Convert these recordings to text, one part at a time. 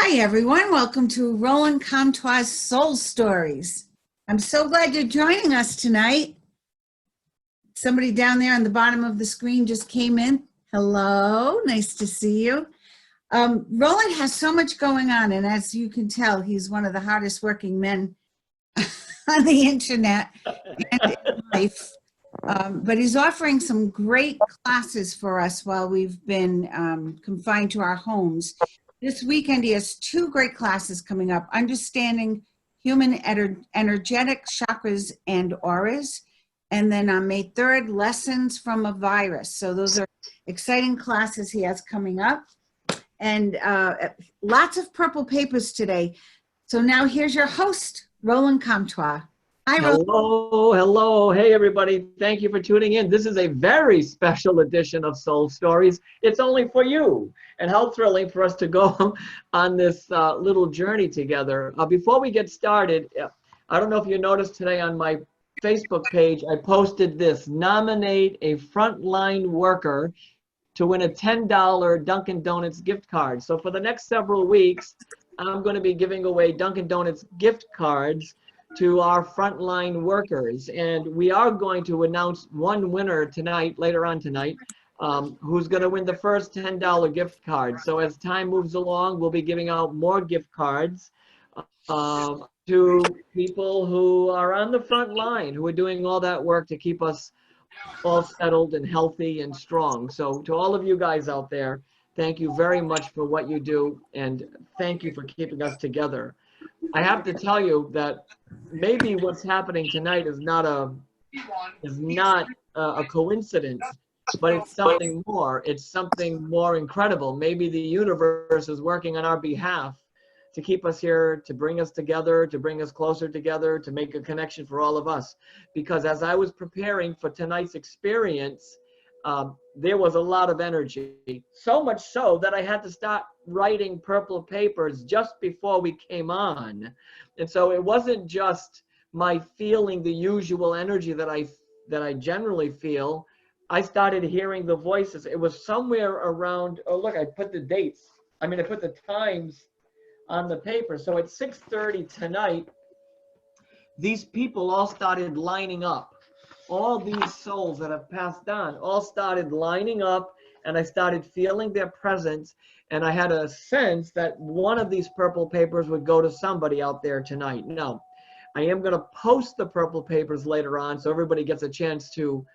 Hi, everyone. Welcome to Roland Comtois Soul Stories. I'm so glad you're joining us tonight. Somebody down there on the bottom of the screen just came in. Hello, nice to see you. Roland has so much going on, and as you can tell, he's one of the hardest working men on the internet and in life. But he's offering some great classes for us while we've been confined to our homes. This weekend, he has two great classes coming up: Understanding Human Energetic Chakras and Auras, and then on May 3rd, Lessons from a Virus. So those are exciting classes he has coming up. And lots of purple papers today. So now here's your host, Roland Comtois. Hi, Roland. Hello. Hey, everybody. Thank you for tuning in. This is a very special edition of Soul Stories. It's only for you. And how thrilling for us to go on this little journey together. Before we get started, I don't know if you noticed today on my Facebook page, I posted this: nominate a frontline worker to win a $10 Dunkin' Donuts gift card. So for the next several weeks, I'm going to be giving away Dunkin' Donuts gift cards to our frontline workers. And we are going to announce one winner tonight, later on tonight, who's going to win the first $10 gift card. So as time moves along, we'll be giving out more gift cards to people who are on the front line, who are doing all that work to keep us all settled and healthy and strong. So to all of you guys out there, thank you very much for what you do, and thank you for keeping us together. I have to tell you that maybe what's happening tonight is not a coincidence, but it's something more. It's something more incredible. Maybe the universe is working on our behalf to keep us here, to bring us together, to bring us closer together, to make a connection for all of us. Because as I was preparing for tonight's experience, there was a lot of energy. So much so that I had to start writing purple papers just before we came on. And so it wasn't just my feeling the usual energy that I generally feel. I started hearing the voices. It was somewhere around, oh look, I put the dates. I put the times on the paper. So at 6:30 tonight, these people all started lining up. All these souls that have passed on all started lining up, and I started feeling their presence. And I had a sense that one of these purple papers would go to somebody out there tonight. Now, I am going to post the purple papers later on so everybody gets a chance to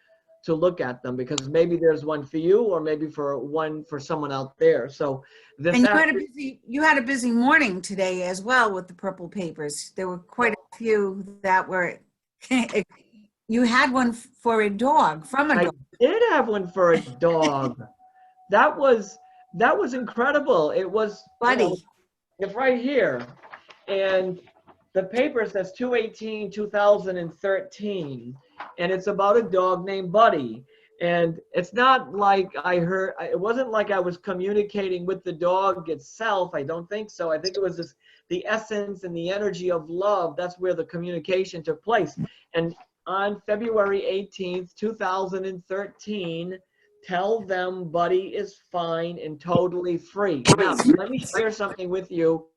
look at them, because maybe there's one for you, or maybe one for someone out there. So this, and you had a busy morning today as well with the purple papers. There were quite a few that were. You had one for a dog, from a dog. I did have one for a dog. That was incredible. It was Buddy. It's right here, and the paper says 2/18/2013. And it's about a dog named Buddy. And it's not like it wasn't like I was communicating with the dog itself. I don't think so. I think it was the essence and the energy of love. That's where the communication took place. And on February 18th, 2013, tell them Buddy is fine and totally free. Now, let me share something with you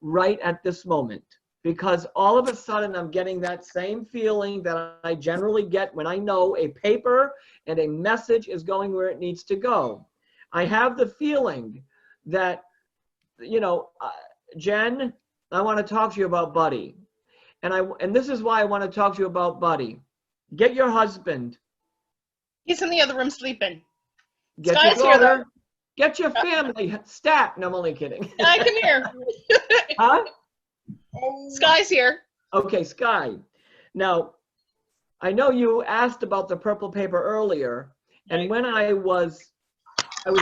right at this moment. Because all of a sudden I'm getting that same feeling that I generally get when I know a paper and a message is going where it needs to go. I have the feeling that, Jen, I want to talk to you about Buddy. And this is why I want to talk to you about Buddy. Get your husband. He's in the other room sleeping. Get Sky's your daughter. Here, get your family. Stat. No, I'm only kidding. I come here. Huh? Sky's here. Okay, Sky. Now, I know you asked about the purple paper earlier, and when I was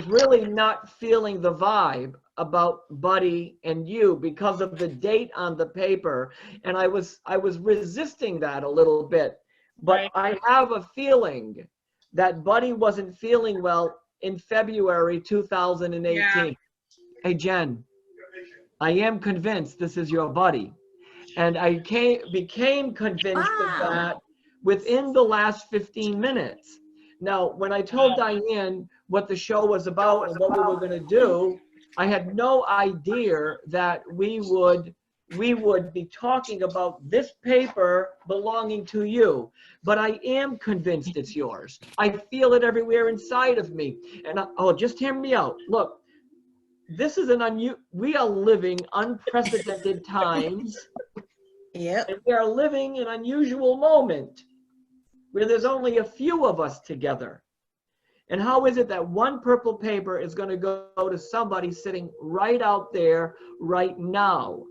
really not feeling the vibe about Buddy and you because of the date on the paper, and I was resisting that a little bit. But I have a feeling that Buddy wasn't feeling well in February 2018. Yeah. Hey, Jen, I am convinced this is your Buddy. And I became convinced of that within the last 15 minutes. Now, when I told Diane what the show was about and what we were going to do, I had no idea that we would be talking about this paper belonging to you, but I am convinced it's yours. I feel it everywhere inside of me. And just hear me out. Look, this is we are living unprecedented times. Yep. And we are living an unusual moment where there's only a few of us together. And how is it that one purple paper is going to go to somebody sitting right out there right now?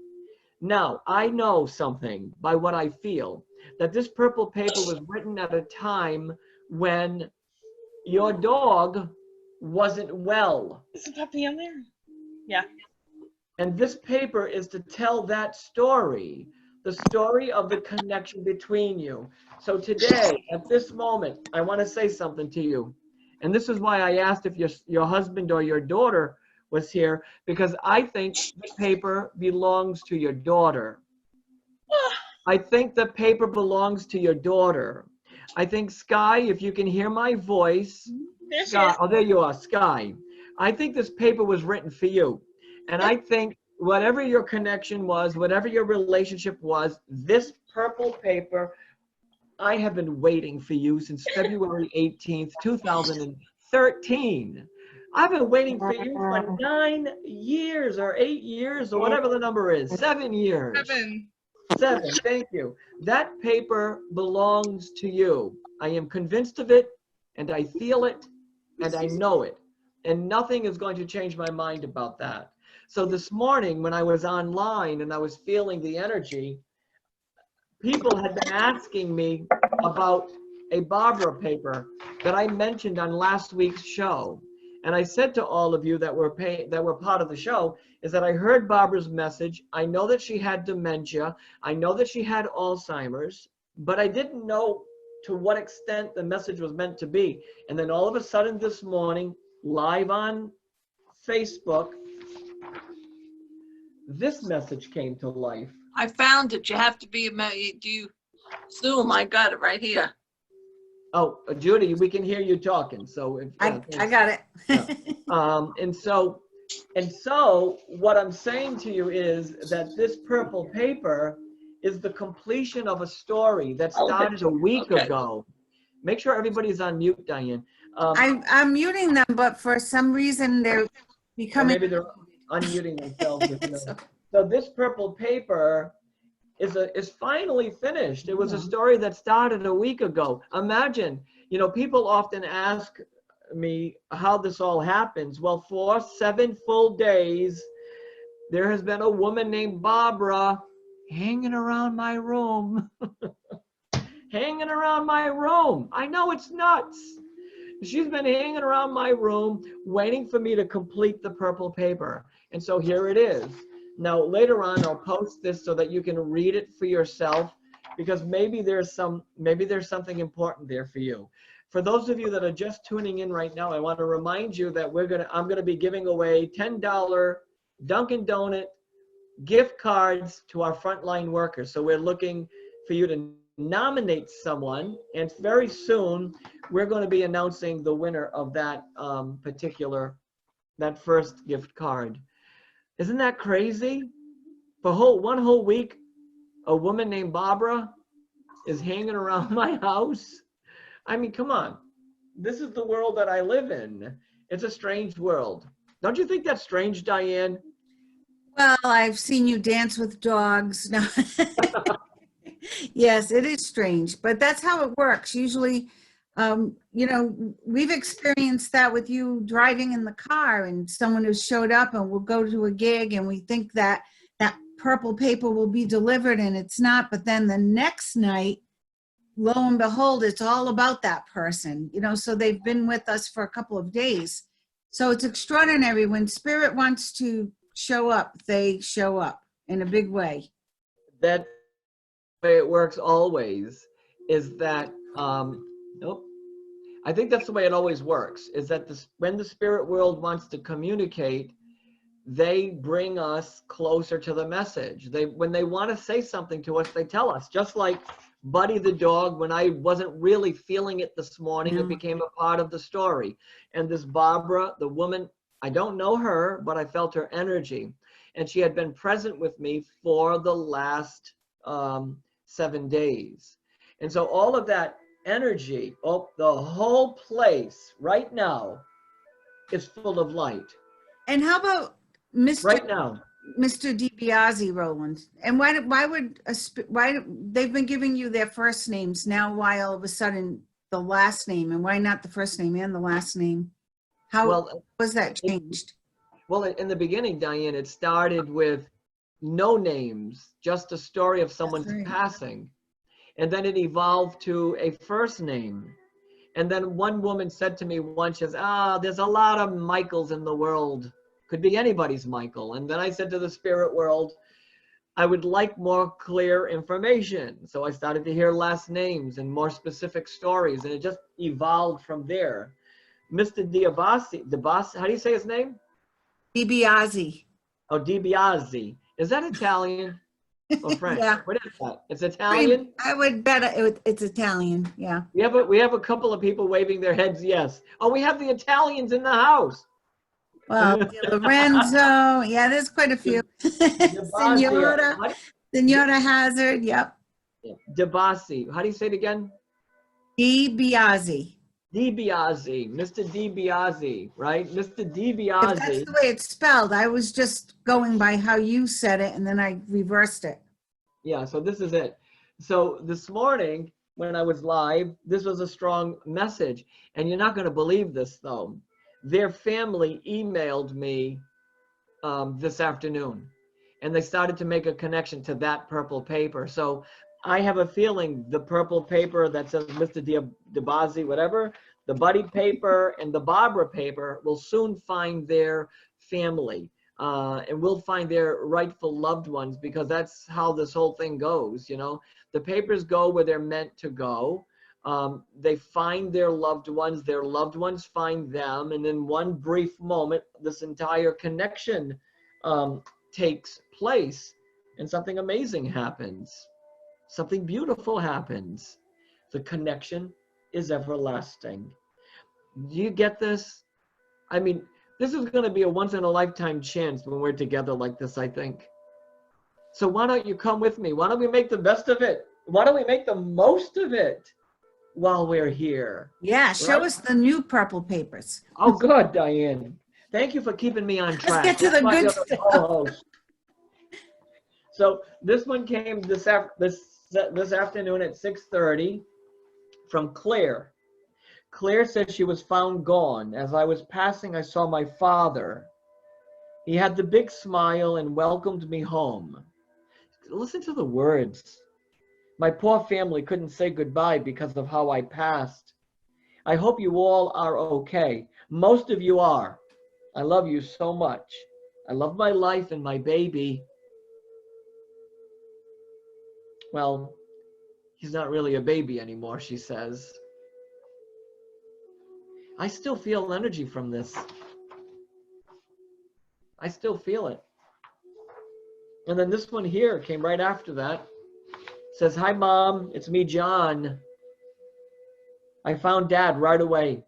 Now, I know something by what I feel, that this purple paper was written at a time when your dog wasn't well. Is a puppy on there? Yeah. And this paper is to tell that story, the story of the connection between you. So today, at this moment, I want to say something to you. And this is why I asked if your husband or your daughter was here, because I think the paper belongs to your daughter. I think the paper belongs to your daughter. I think, Sky, if you can hear my voice, There she Sky, is. oh, there you are, Sky. I think this paper was written for you. And I think whatever your connection was, whatever your relationship was, this purple paper, I have been waiting for you since February 18th, 2013. I've been waiting for you for 9 years or 8 years or whatever the number is, 7 years. 7, thank you. That paper belongs to you. I am convinced of it, and I feel it, and I know it. And nothing is going to change my mind about that. So this morning when I was online and I was feeling the energy, people had been asking me about a Barbara paper that I mentioned on last week's show. And I said to all of you that were part of the show, is that I heard Barbara's message. I know that she had dementia. I know that she had Alzheimer's, but I didn't know to what extent the message was meant to be. And then all of a sudden this morning, live on Facebook, this message came to life. I found it. You have to be, do you Zoom? I got it right here. Oh, Judy, we can hear you talking. So if, I got it. and so what I'm saying to you is that this purple paper is the completion of a story that started a week ago. Make sure everybody's on mute, Diane. I'm muting them, but for some reason they're Or becoming. maybe they're unmuting themselves. So this purple paper is finally finished. It was a story that started a week ago. Imagine, people often ask me how this all happens. Well, for 7 full days, there has been a woman named Barbara hanging around my room. Hanging around my room. I know it's nuts. She's been hanging around my room waiting for me to complete the purple paper. And so here it is. Now, later on, I'll post this so that you can read it for yourself, because maybe there's something important there for you. For those of you that are just tuning in right now, I want to remind you that I'm going to be giving away $10 Dunkin' Donut gift cards to our frontline workers. So we're looking for you to nominate someone, and very soon we're going to be announcing the winner of that that first gift card. Isn't that crazy? For one whole week, a woman named Barbara is hanging around my house. I mean, come on. This is the world that I live in. It's a strange world. Don't you think that's strange, Diane? Well, I've seen you dance with dogs. No. Yes, it is strange, but that's how it works. Usually, we've experienced that with you driving in the car and someone who showed up, and we'll go to a gig and we think that that purple paper will be delivered and it's not. But then the next night, lo and behold, it's all about that person, so they've been with us for a couple of days. So it's extraordinary. When spirit wants to show up, they show up in a big way. That way it works always is that, I think that's the way it always works, is that when the spirit world wants to communicate, they bring us closer to the message. When they want to say something to us, they tell us. Just like Buddy the dog, when I wasn't really feeling it this morning, it became a part of the story. And this Barbara, the woman, I don't know her, but I felt her energy. And she had been present with me for the last 7 days. And so all of that energy, the whole place right now is full of light. And how about Mr. Right now. Mr. DiBiase, Roland? And why they've been giving you their first names now? Why all of a sudden the last name, and why not the first name and the last name? How was that changed? Well, in the beginning, Diane, it started with no names, just a story of someone's passing. And then it evolved to a first name. And then one woman said to me once, she says, there's a lot of Michaels in the world. Could be anybody's Michael. And then I said to the spirit world, I would like more clear information. So I started to hear last names and more specific stories. And it just evolved from there. Mr. DiBiase, how do you say his name? DiBiase. Oh, DiBiase. Is that Italian or French? Yeah. What is that? It's Italian? I would bet it's Italian. Yeah. We have a couple of people waving their heads yes. Oh, we have the Italians in the house. Well, Lorenzo. Yeah, there's quite a few. Senora Hazard. Yep. DiBiase. How do you say it again? DiBiase. DiBiase, Mr. DiBiase, right? Mr. If DiBiase. that's the way it's spelled. I was just going by how you said it, and then I reversed it. Yeah, so this is it. So this morning, when I was live, this was a strong message. And you're not going to believe this, though. Their family emailed me this afternoon, and they started to make a connection to that purple paper. So I have a feeling the purple paper that says Mr. DiBiase, whatever, the Buddy paper and the Barbara paper will soon find their family. And we'll find their rightful loved ones, because that's how this whole thing goes, you know. The papers go where they're meant to go. They find their loved ones find them, and in one brief moment, this entire connection takes place, and something amazing happens. Something beautiful happens. The connection is everlasting. Do you get this? I mean, this is going to be a once-in-a-lifetime chance when we're together like this, I think. So why don't you come with me? Why don't we make the best of it? Why don't we make the most of it while we're here? Yeah, show us the new purple papers. Oh, good, Diane. Thank you for keeping me on track. Let's get to the good stuff. So this one came this afternoon at 6:30 from Claire. Claire said she was found gone. As I was passing, I saw my father. He had the big smile and welcomed me home. Listen to the words. My poor family couldn't say goodbye because of how I passed. I hope you all are okay. Most of you are. I love you so much. I love my life and my baby. Well, he's not really a baby anymore, she says. I still feel energy from this. I still feel it. And then this one here came right after that. It says, hi, Mom. It's me, John. I found Dad right away.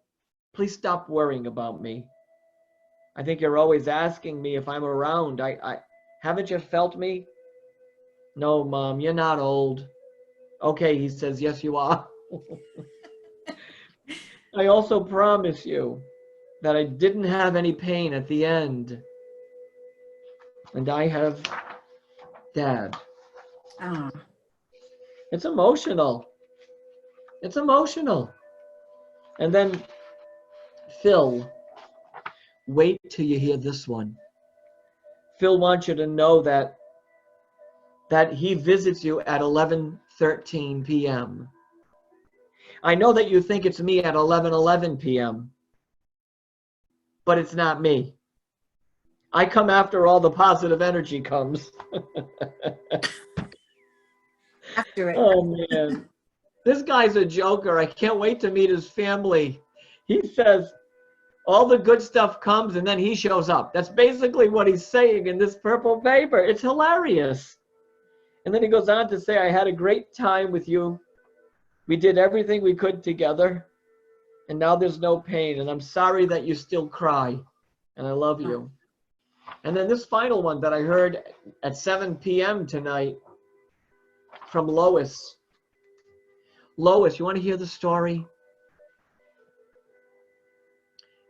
Please stop worrying about me. I think you're always asking me if I'm around. Haven't you felt me? No, Mom, you're not old. Okay, he says, yes, you are. I also promise you that I didn't have any pain at the end. And I have Dad. Oh. It's emotional. It's emotional. And then Phil, wait till you hear this one. Phil wants you to know that he visits you at 11:13 p.m. I know that you think it's me at 11:11 p.m., but it's not me. I come after all the positive energy comes. After it. Oh, man. This guy's a joker. I can't wait to meet his family. He says all the good stuff comes and then he shows up. That's basically what he's saying in this purple paper. It's hilarious. And then he goes on to say, I had a great time with you. We did everything we could together. And now there's no pain. And I'm sorry that you still cry. and I love you. And then this final one that I heard at 7 p.m. tonight from Lois. Lois, you want to hear the story?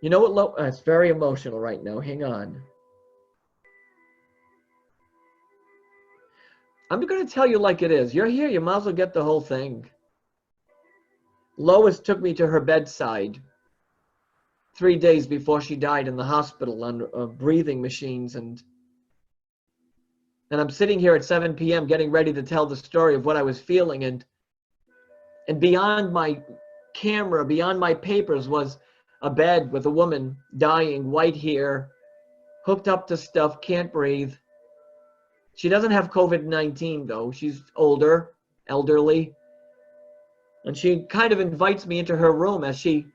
You know what, it's very emotional right now. Hang on. I'm going to tell you like it is. You're here. You might as well get the whole thing. Lois took me to her bedside 3 days before she died in the hospital on breathing machines. And I'm sitting here at 7 p.m. getting ready to tell the story of what I was feeling. And beyond my camera, beyond my papers was a bed with a woman dying, white hair, hooked up to stuff, can't breathe. She doesn't have COVID-19 though. She's older, elderly. And she kind of invites me into her room as she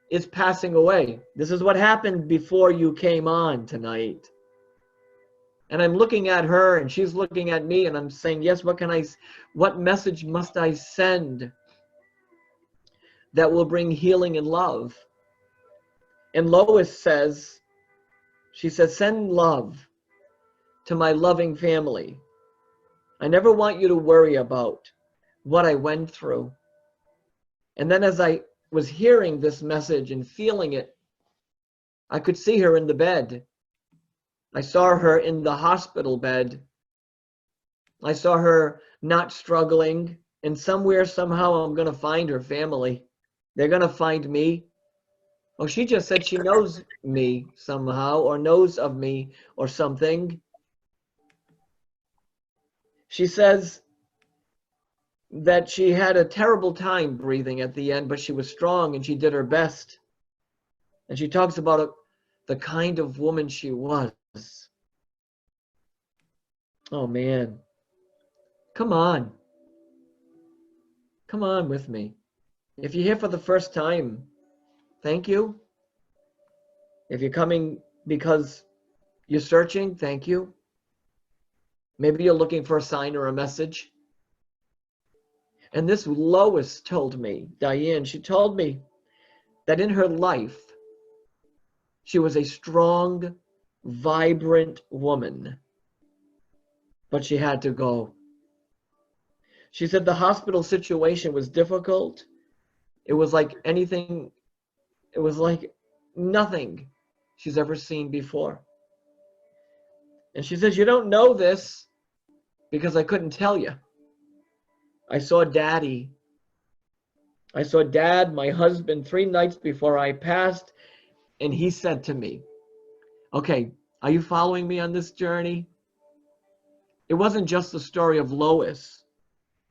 is passing away. This is what happened before you came on tonight. And I'm looking at her and she's looking at me and I'm saying, yes, what message must I send that will bring healing and love? And Lois says, she says, send love to my loving family. I never want you to worry about what I went through. And then as I was hearing this message and feeling it, I could see her in the bed. I saw her in the hospital bed. I saw her not struggling. And somewhere, somehow, I'm going to find her family. They're going to find me. Oh, she just said she knows me somehow or knows of me or something. She says that she had a terrible time breathing at the end, but she was strong and she did her best. And she talks about the kind of woman she was. Oh, man. Come on. Come on with me. If you're here for the first time, thank you. If you're coming because you're searching, thank you. Maybe you're looking for a sign or a message. And this Lois told me, Diane, she told me that in her life, she was a strong, vibrant woman, but she had to go. She said the hospital situation was difficult. It was like anything, it was like nothing she's ever seen before. And she says, you don't know this because I couldn't tell you. I saw Daddy. I saw Dad, my husband, 3 nights before I passed, and he said to me, okay, are you following me on this journey? It wasn't just the story of Lois.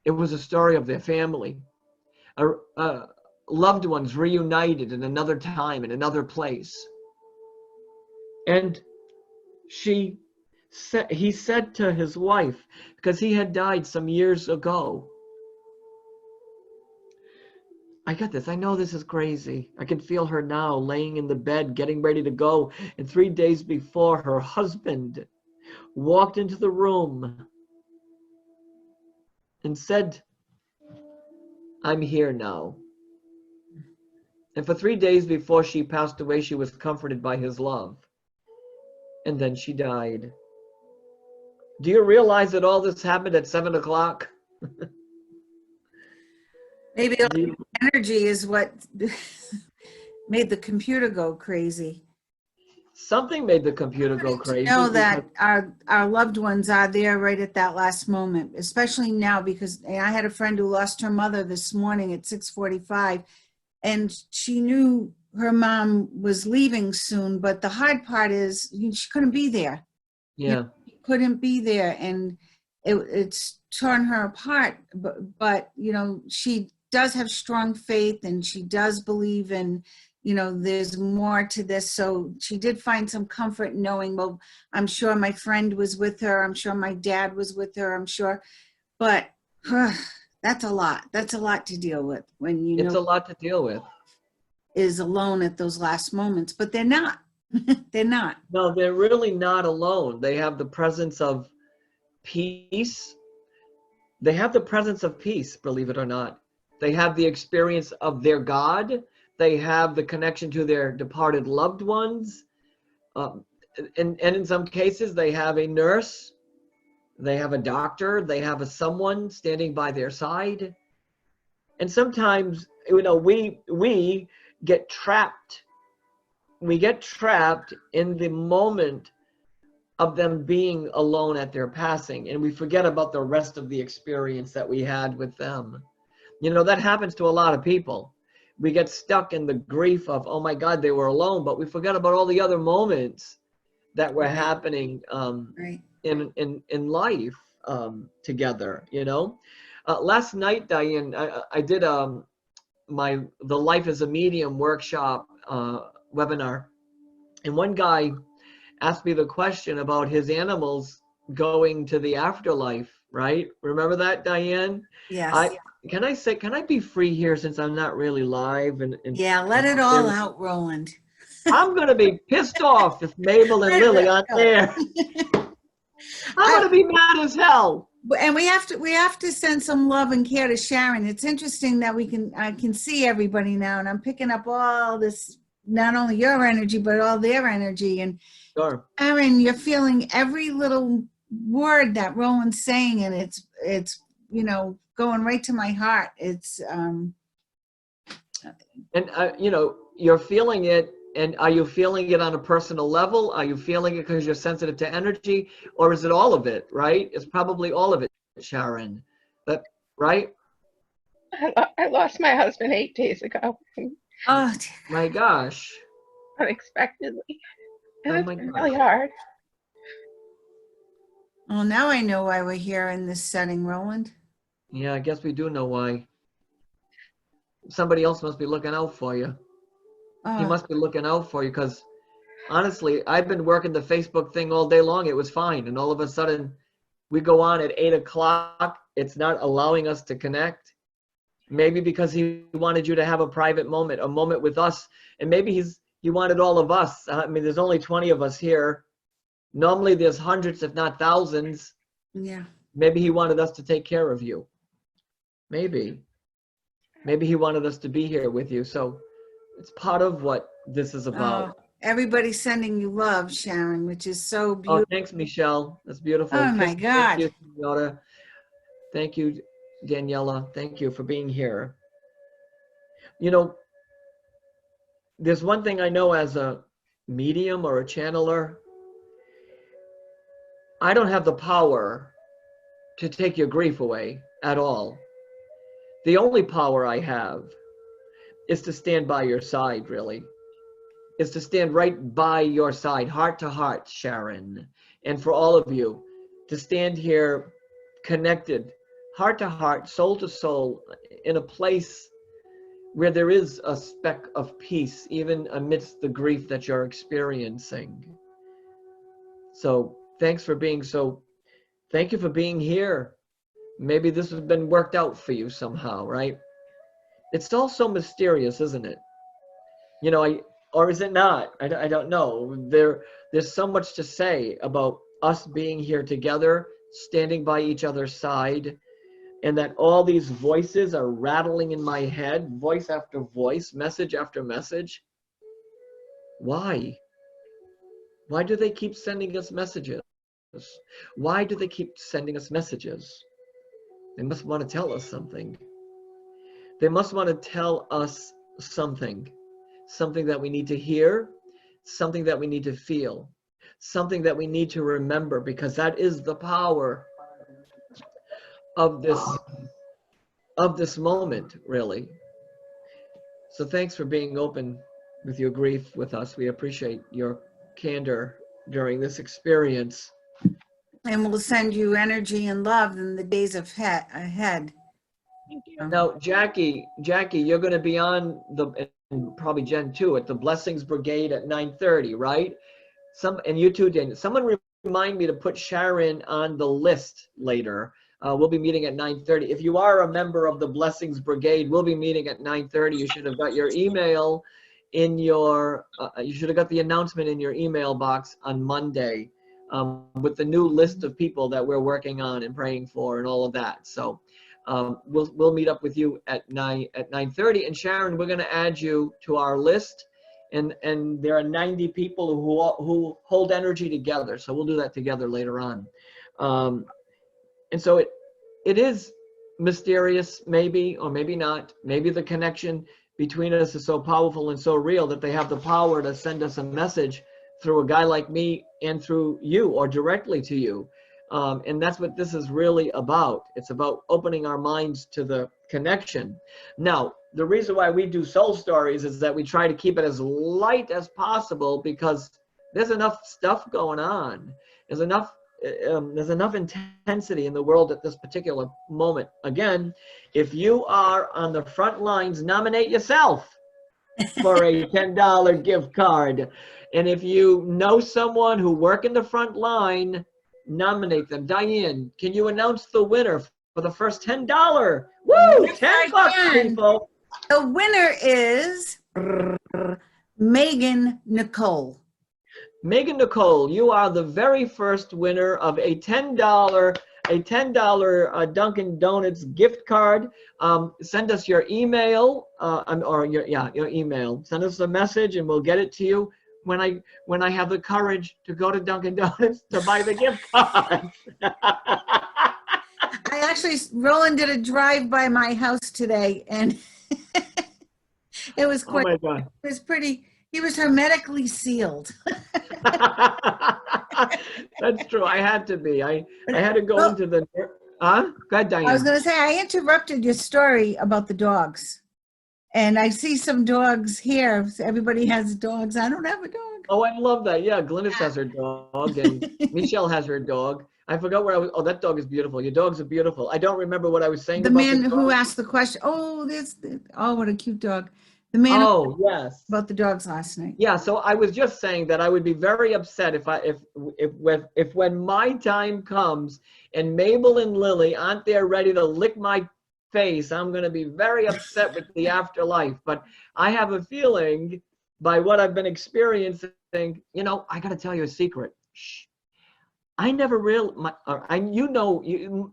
It was a story of their family. Loved ones reunited in another time, in another place. And he said to his wife, because he had died some years ago, I got this. I know this is crazy. I can feel her now laying in the bed, getting ready to go. And 3 days before, her husband walked into the room and said, I'm here now. And for 3 days before she passed away, she was comforted by his love. And then she died. Do you realize that all this happened at 7 o'clock? Maybe all the energy is what made the computer go crazy. Something made the computer go crazy. Know that our loved ones are there right at that last moment, especially now, because I had a friend who lost her mother this morning at 6:45, and she knew her mom was leaving soon, but the hard part is she couldn't be there. Yeah. She couldn't be there, and it's torn her apart, but you know, she does have strong faith, and she does believe in, you know, there's more to this. So she did find some comfort knowing, well, I'm sure my friend was with her. I'm sure my dad was with her. I'm sure, but that's a lot. That's a lot to deal with when you know it's a lot to deal with. Is alone at those last moments, but they're not. They're not. No, they're really not alone. They have the presence of peace. They have the presence of peace, believe it or not. They have the experience of their God. They have the connection to their departed loved ones. And in some cases, they have a nurse, they have a doctor, they have someone standing by their side. And sometimes, we get trapped. We get trapped in the moment of them being alone at their passing, and we forget about the rest of the experience that we had with them. That happens to a lot of people. We get stuck in the grief of, oh my God, they were alone, but we forget about all the other moments that were happening Right. in life together. Last night, Diane, I did the Life as a Medium workshop webinar, and one guy asked me the question about his animals going to the afterlife, right? Remember that, Diane? Yes. Can I be free here since I'm not really live? And Yeah, let it all out, Roland. I'm going to be pissed off if Mabel and Lily aren't there. I'm going to be mad as hell. And we have to send some love and care to Sharon. It's interesting that I can see everybody now, and I'm picking up all this, not only your energy, but all their energy. And Sure. Sharon, you're feeling every little word that Roland's saying, and it's going right to my heart. It's and you're feeling it. And are you feeling it on a personal level? Are you feeling it because you're sensitive to energy, or is it all of it? Right? It's probably all of it, Sharon. But right? I lost my husband 8 days ago, oh My gosh. unexpectedly. And Oh it's my been gosh. really hard. well, now I know why we're here in this setting, Roland. Yeah, I guess we do know why. Somebody else must be looking out for you. He Oh, must be looking out for you, because honestly, I've been working the Facebook thing all day long. It was fine. And all of a sudden, we go on at 8 o'clock. It's not allowing us to connect. Maybe because he wanted you to have a private moment, a moment with us. And maybe he wanted all of us. I mean, there's only 20 of us here. Normally, there's hundreds, if not thousands. yeah. Maybe he wanted us to take care of you. Maybe he wanted us to be here with you. So it's part of what this is about. Oh, everybody's sending you love, Sharon, which is so Oh, beautiful. thanks, Michelle. That's beautiful. Oh, my Thank God. you, Senora. Thank you, Daniela. Thank you for being here. There's one thing I know as a medium or a channeler. I don't have the power to take your grief away at all. The only power I have is to stand by your side, really. Is to stand right by your side, heart to heart, Sharon. And for all of you, to stand here connected, heart to heart, soul to soul, in a place where there is a speck of peace, even amidst the grief that you're experiencing. So thank you for being here. Maybe this has been worked out for you somehow, right? It's all so mysterious, isn't it? Or is it not? I don't know. There's so much to say about us being here together, standing by each other's side, and that all these voices are rattling in my head, voice after voice, message after message. Why? Why do they keep sending us messages? Why do they keep sending us messages? They must want to tell us something. They must want to tell us something that we need to hear, something that we need to feel, something that we need to remember, because that is the power of this moment, really. So thanks for being open with your grief with us. We appreciate your candor during this experience. And we'll send you energy and love in the days ahead. Thank you. Now, Jackie, you're going to be on and probably Jen too, at the Blessings Brigade at 9:30, right? And you too, Daniel. Someone remind me to put Sharon on the list later. We'll be meeting at 9:30. If you are a member of the Blessings Brigade, we'll be meeting at 9:30. You should have got your email in your, you should have got the announcement in your email box on Monday with the new list of people that we're working on and praying for and all of that. So we'll meet up with you at 9:30. And Sharon, we're going to add you to our list, and there are 90 people who hold energy together. So we'll do that together later on. And so it is mysterious, maybe, or maybe not. Maybe the connection between us is so powerful and so real that they have the power to send us a message through a guy like me and through you, or directly to you. And that's what this is really about. It's about opening our minds to the connection. Now, the reason why we do soul stories is that we try to keep it as light as possible, because there's enough stuff going on. There's enough intensity in the world at this particular moment. Again, if you are on the front lines, nominate yourself for a $10 gift card. And if you know someone who work in the front line, nominate them. Diane, can you announce the winner for the first $10? Woo! Yes, 10 bucks, I can. people. The winner is Megan Nicole. Megan Nicole, you are the very first winner of a $10 Dunkin' Donuts gift card. Send us your email, or your email. Send us a message, and we'll get it to you when I have the courage to go to Dunkin' Donuts to buy the gift card. Roland did a drive by my house today, and it was Oh quite, my God. it was pretty, he was hermetically sealed. That's true. I had to be. I had to go into the. Go ahead, Diane. I was going to say, I interrupted your story about the dogs. And I see some dogs here. Everybody has dogs. I don't have a dog. Oh, I love that. Yeah, Glynis has her dog, and Michelle has her dog. I forgot where I was. Oh, that dog is beautiful. Your dogs are beautiful. I don't remember what I was saying The about man the who dog. asked the question. Oh, what a cute dog. The man who Oh, yes. about the dogs last night. Yeah, so I was just saying that I would be very upset if when my time comes and Mabel and Lily aren't there ready to lick my face, I'm going to be very upset with the afterlife. But I have a feeling, by what I've been experiencing, I got to tell you a secret. Shh. I never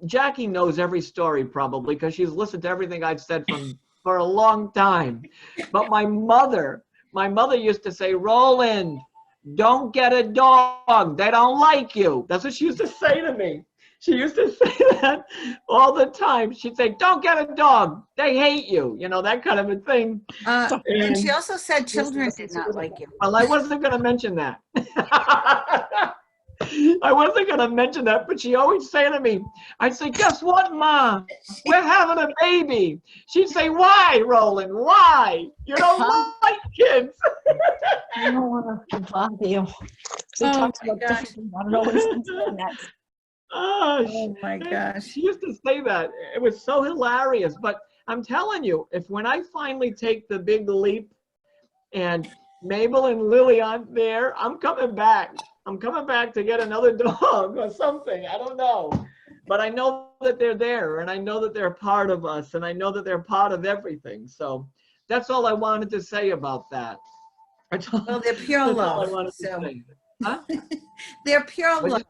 Jackie knows every story probably, because she's listened to everything I've said for a long time. But my mother used to say, Roland, don't get a dog. They don't like you. That's what she used to say to me. She used to say that all the time. She'd say, don't get a dog. They hate you. That kind of a thing. And she also said children did not like you. Well, I wasn't going to mention that. I wasn't going to mention that, but she always say to me, I'd say, guess what, Ma? We're having a baby. She'd say, why, Roland? Why? You don't like kids. I don't want to bother you. She Oh talks my about gosh. different things. I don't know what it's next. Oh my gosh. She used to say that. It was so hilarious. But I'm telling you, when I finally take the big leap and Mabel and Lily aren't there, I'm coming back. I'm coming back to get another dog or something. I don't know. But I know that they're there, and I know that they're part of us, and I know that they're part of everything. So that's all I wanted to say about that. Well, they're pure love. So. Huh? They're pure But love.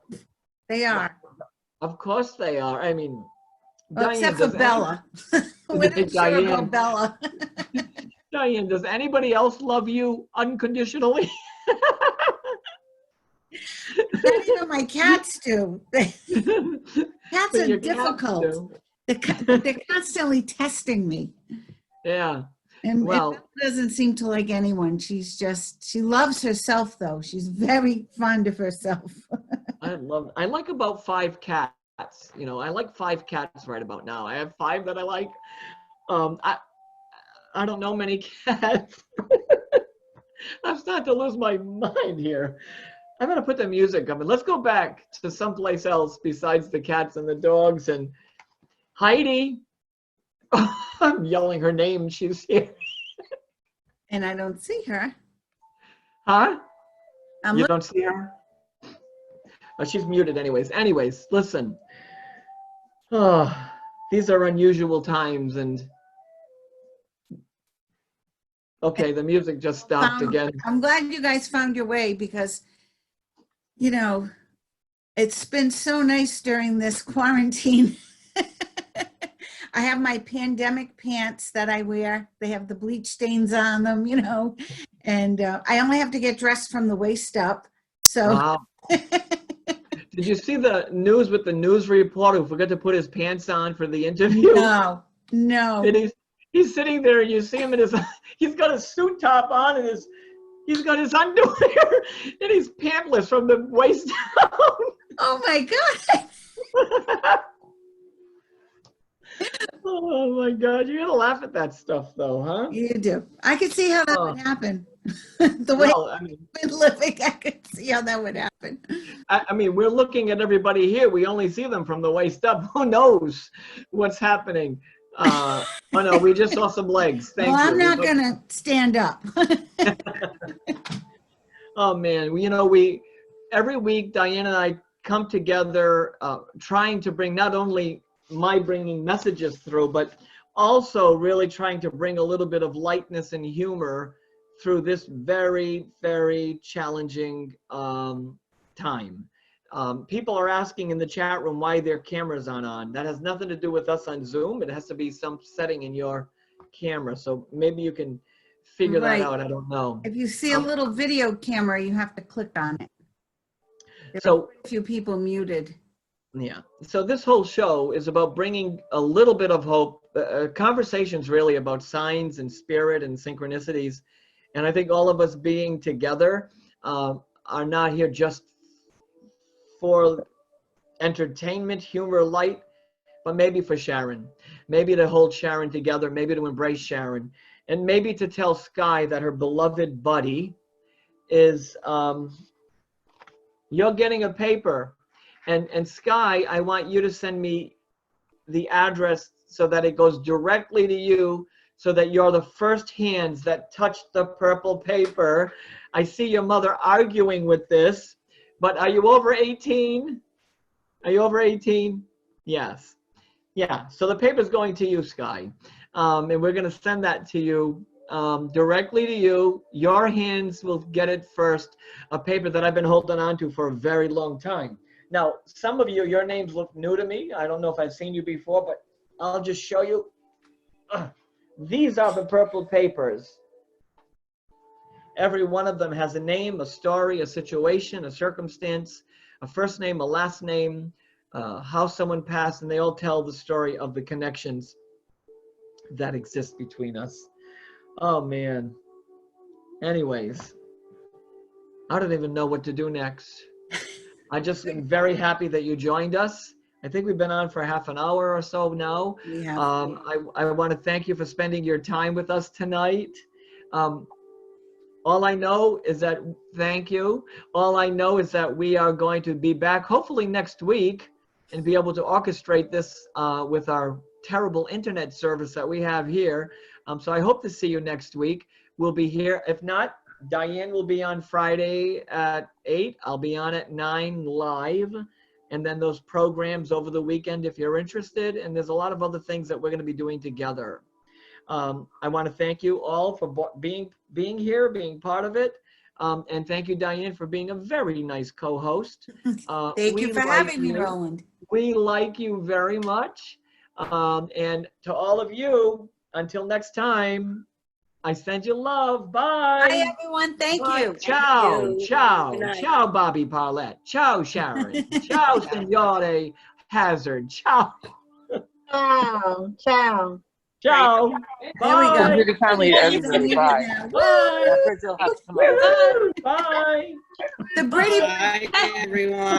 They are. Of course they are. I mean, Well, Diane, except for Bella. We're not sure about Bella. Diane, does anybody else love you unconditionally? Not even my cats do. Cats But are your cats difficult. do. They're constantly testing me. Yeah. And Well- Bella doesn't seem to like anyone. She loves herself, though. She's very fond of herself. I like about 5 cats. I like 5 cats right about now. I have 5 that I like. I don't know many cats. I'm starting to lose my mind here. I'm going to put the music up, and let's go back to someplace else besides the cats and the dogs. And Heidi, I'm yelling her name. She's here. And I don't see her. Huh? I'm You don't see her? Oh, she's muted anyways. Anyways, listen. Oh, these are unusual times, and okay, the music just stopped again. I'm glad you guys found your way, because, it's been so nice during this quarantine. I have my pandemic pants that I wear. They have the bleach stains on them, you know, and I only have to get dressed from the waist up. So. Wow. Did you see the news with the news reporter who forgot to put his pants on for the interview? No, no. And he's sitting there, and you see him in his, he's got a suit top on, and he's got his underwear, and he's pantless from the waist down. Oh my God. Oh my God, you gotta laugh at that stuff though, huh? You do. I could see how that Oh. would happen. The way Well, I mean, I've been living, I could see how that would happen. I mean, we're looking at everybody here. We only see them from the waist up. Who knows what's happening? Oh no, we just saw some legs. Thank Well, you. I'm not gonna stand up. Oh man, every week Diane and I come together trying to bring not only my bringing messages through, but also really trying to bring a little bit of lightness and humor through this very, very challenging time. People are asking in the chat room why their cameras aren't on. That has nothing to do with us on Zoom. It has to be some setting in your camera. So maybe you can figure Right. that out. I don't know. If you see a little video camera, you have to click on it. There So are a few people muted. yeah. So this whole show is about bringing a little bit of hope. Conversations really about signs and spirit and synchronicities. And I think all of us being together are not here just for entertainment, humor, light, but maybe for Sharon. Maybe to hold Sharon together, maybe to embrace Sharon, and maybe to tell Sky that her beloved buddy is, you're getting a paper. And Sky, I want you to send me the address so that it goes directly to you, so that you're the first hands that touch the purple paper. I see your mother arguing with this, but are you over 18? Are you over 18? Yes. Yeah, so the paper's going to you, Sky. And we're gonna send that to you, directly to you. Your hands will get it first, a paper that I've been holding on to for a very long time. Now, some of you, your names look new to me. I don't know if I've seen you before, but I'll just show you. These are the purple papers. Every one of them has a name, a story, a situation, a circumstance, a first name, a last name, how someone passed, and they all tell the story of the connections that exist between us. Oh, man. Anyways, I don't even know what to do next. I just am very happy that you joined us. I think we've been on for half an hour or so now. Yeah. I want to thank you for spending your time with us tonight. All I know is that, thank you. All I know is that we are going to be back hopefully next week and be able to orchestrate this with our terrible internet service that we have here. So I hope to see you next week. We'll be here. If not, Diane will be on Friday at 8. I'll be on at 9 live. And then those programs over the weekend if you're interested. And there's a lot of other things that we're going to be doing together. I want to thank you all for being here, being part of it. And thank you, Diane, for being a very nice co-host. Thank you for having me, Roland. We like you very much. And to all of you, until next time, I send you love. Bye. Bye, everyone. Thank Bye. you. Ciao, Thank you. ciao, Good night. ciao, Bobby Parlett. Ciao, Sharon. Ciao, Signore Hazard. Ciao. Ciao, ciao. Ciao. There we Bye. go. I'm here to kindly Everybody's everybody. muted Bye. now. Bye. After you'll have to come out. Bye. The Brady Bye, everyone.